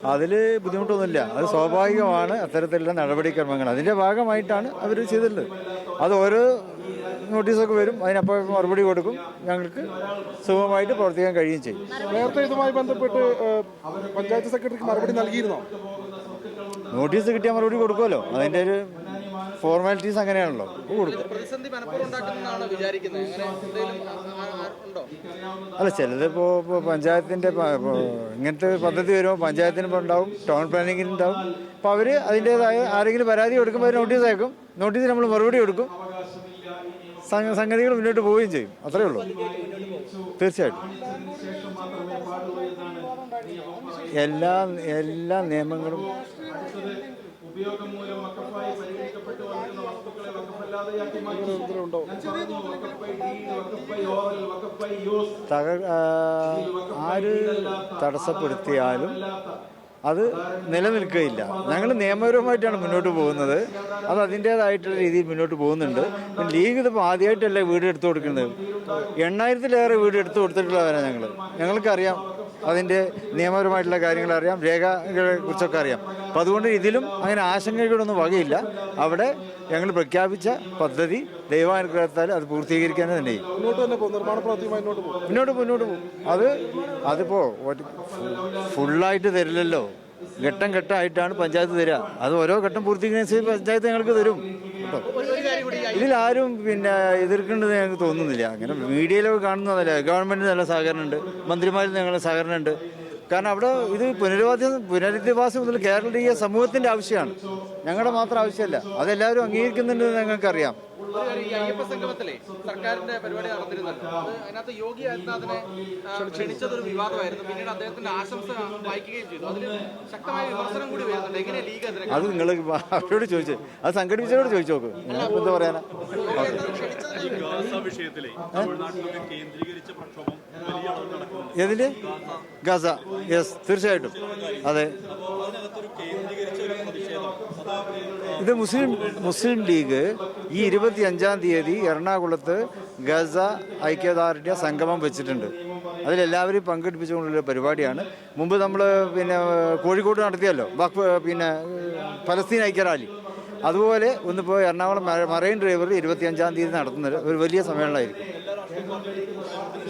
അതിൽ ബുദ്ധിമുട്ടൊന്നുമില്ല. അത് സ്വാഭാവികമാണ് അത്തരത്തിലുള്ള നടപടിക്രമങ്ങൾ. അതിൻ്റെ ഭാഗമായിട്ടാണ് അവർ ചെയ്തിട്ടുള്ളത്. അത് ഓരോ നോട്ടീസൊക്കെ വരും, അതിനപ്പോൾ മറുപടി കൊടുക്കും. ഞങ്ങൾക്ക് സുഖമായിട്ട് പ്രവർത്തിക്കാൻ കഴിയുകയും ചെയ്യും. നേരത്തെ ഇതുമായി ബന്ധപ്പെട്ട് പഞ്ചായത്ത് സെക്രട്ടറിക്ക് മറുപടി നൽകിയിരുന്നോ? നോട്ടീസ് കിട്ടിയാൽ മറുപടി കൊടുക്കുമല്ലോ. അതിൻ്റെ ഒരു ഫോർമാലിറ്റീസ് അങ്ങനെയാണല്ലോ, കൊടുക്കും. അല്ല, ചിലത് ഇപ്പോൾ പഞ്ചായത്തിൻ്റെ ഇങ്ങനത്തെ പദ്ധതി വരുമ്പോൾ പഞ്ചായത്തിന് ഉണ്ടാവും, ടൗൺ പ്ലാനിങ്ങിന് ഉണ്ടാവും. അപ്പോൾ അവർ അതിൻ്റേതായ ആരെങ്കിലും പരാതി കൊടുക്കുമ്പോൾ നോട്ടീസ് അയക്കും. നോട്ടീസിന് നമ്മൾ മറുപടി കൊടുക്കും. സംഗതികൾ മുന്നോട്ട് പോവുകയും ചെയ്യും. അത്രയേ ഉള്ളൂ. തീർച്ചയായിട്ടും എല്ലാ നിയമങ്ങളും ആര് തടസ്സപ്പെടുത്തിയാലും അത് നിലനിൽക്കുകയില്ല. ഞങ്ങൾ നിയമപരമായിട്ടാണ് മുന്നോട്ട് പോകുന്നത്. അത് അതിൻ്റേതായിട്ടുള്ള രീതിയിൽ മുന്നോട്ട് പോകുന്നുണ്ട്. ലീഗ് ഇതിപ്പോൾ ആദ്യമായിട്ടല്ലേ വീട് എടുത്തു കൊടുക്കുന്നത്. 8000-ലേറെ വീട് എടുത്തു കൊടുത്തിട്ടുള്ളവരാണ് ഞങ്ങൾക്കറിയാം. അതിൻ്റെ നിയമപരമായിട്ടുള്ള കാര്യങ്ങൾ അറിയാം, രേഖകളെ കുറിച്ചൊക്കെ അറിയാം. അപ്പോൾ അതുകൊണ്ട് ഇതിലും അങ്ങനെ ആശങ്കകളൊന്നും വകയില്ല. അവിടെ ഞങ്ങൾ പ്രഖ്യാപിച്ച പദ്ധതി ദൈവാനുഗ്രഹത്താൽ അത് പൂർത്തീകരിക്കാൻ തന്നെ മുന്നോട്ട് പോകും. അതിപ്പോൾ ഫുള്ളായിട്ട് തരില്ലല്ലോ, ഘട്ടം ഘട്ടമായിട്ടാണ് പഞ്ചായത്ത് തരിക. അത് ഓരോ ഘട്ടം പൂർത്തീകരിക്കുന്ന പഞ്ചായത്ത് ഞങ്ങൾക്ക് തരും കേട്ടോ. ഇതിലാരും എതിർക്കേണ്ടത് ഞങ്ങൾക്ക് തോന്നുന്നില്ല. അങ്ങനെ മീഡിയയിലൊക്കെ കാണുന്നതല്ല. ഗവൺമെൻറ്റിന് നല്ല സഹകരണമുണ്ട്, മന്ത്രിമാരിൽ ഞങ്ങളുടെ സഹകരണമുണ്ട്. കാരണം അവിടെ ഇത് പുനരധിവാസം മുതൽ കേരളീയ സമൂഹത്തിൻ്റെ ആവശ്യമാണ്, ഞങ്ങളുടെ മാത്രം ആവശ്യമല്ല. അതെല്ലാവരും അംഗീകരിക്കുന്നുണ്ടെന്ന് ഞങ്ങൾക്കറിയാം. സംഗമത്തിലെ സർക്കാരിന്റെ പരിപാടി നടന്നിരുന്നത് അതിനകത്ത് യോഗി ആദിത്യനാഥിനെ ക്ഷണിച്ചതൊരു വിവാദമായിരുന്നു. പിന്നീട് അദ്ദേഹത്തിന്റെ ആശംസ വായിക്കുകയും ചെയ്തു. അതിൽ ശക്തമായ വിമർശനം കൂടി വരുന്നുണ്ട്. എങ്ങനെ ലീഗ് അതിനെ? അത് നിങ്ങൾ അവരോട് ചോദിച്ചു, അത് സംഘടിപ്പിച്ചവരോട് ചോദിച്ചു നോക്ക്. എന്താ പറയാനാ ഏതില്? ഗസ. യെസ്, തീർച്ചയായിട്ടും. അതെ, ഇത് മുസ്ലിം ലീഗ് ഈ 25-ാം തീയതി എറണാകുളത്ത് ഗസ ഐക്യദാർഢ്യ സംഗമം വെച്ചിട്ടുണ്ട്. അതിലെല്ലാവരെയും പങ്കെടുപ്പിച്ചുകൊണ്ടുള്ള പരിപാടിയാണ്. മുമ്പ് നമ്മൾ കോഴിക്കോട് നടത്തിയല്ലോ ഫലസ്തീൻ ഐക്യ റാലി. അതുപോലെ ഒന്നിപ്പോൾ എറണാകുളം മറൈൻ ഡ്രൈവറിൽ 25-ാം തീയതി നടത്തുന്നത് ഒരു വലിയ സമ്മേളനമായിരിക്കും.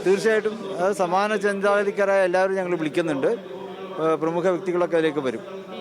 തീർച്ചയായിട്ടും അത് സമാന ചിന്താഗതിക്കാരായ എല്ലാവരും ഞങ്ങൾ വിളിക്കുന്നുണ്ട്. പ്രമുഖ വ്യക്തികളൊക്കെ അതിലേക്ക് വരും.